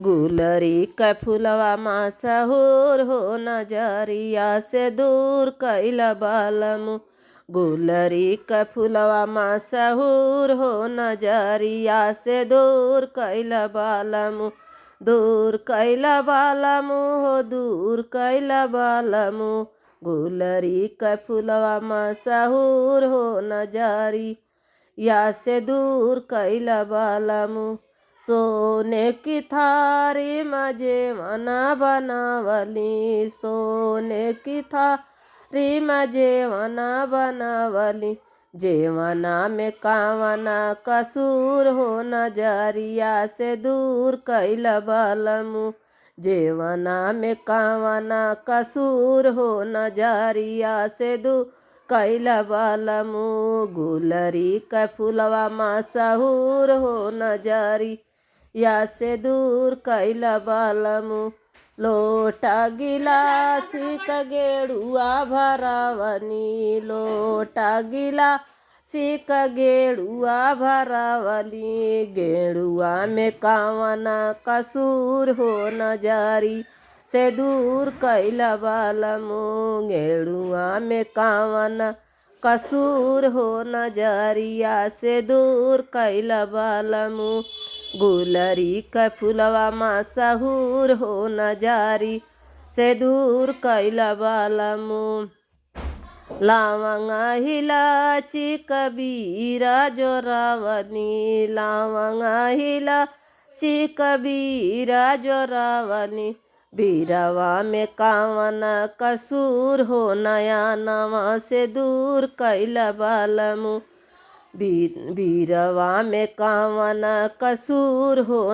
गुलरी क फुलवा मशहूर हो नजरिया से दूर कैला बालमु। गुलरी क फुलवा मशहूर हो नजरिया से दूर कैला बालमु। दूर कैला बालमु हो दूर कैला बालमु। गुलरी क फुलवा मशहूर हो नजरिया से दूर कैला बालमु। सोने की थारी मजे मना बनावली। सोने की थारी मजे मना बनावली। जेवना में कावना कसूर हो नजरिया से दूर कैला बालमु। जेवना में कावना कसूर हो नजरिया से दूर कैला बालमु। गुलरी क फुलवा मशहूर हो नजरिया से दूर कैला बालमु। लोटा गिलासी का गेड़ुआ भरावनी। लोटा गिलासी का गेड़ुआ भरावली। गेड़ुआ में कावना कसूर हो नजरी से दूर कैला बालमु। गेड़ुआ में कावना कसूर हो नजरिया से दूर कैला बालमु। गुलरी क फुलवा मशहूर हो नजरी से दूर कैला बालमु। लवंगा इलायची कबीरा जोरावनी। लवंगा इलायची कबीरा जोरावनी। बीरवा में कावना कसूर हो नया नवा से दूर कैला बालमु। बीरवा में कावना कसूर हो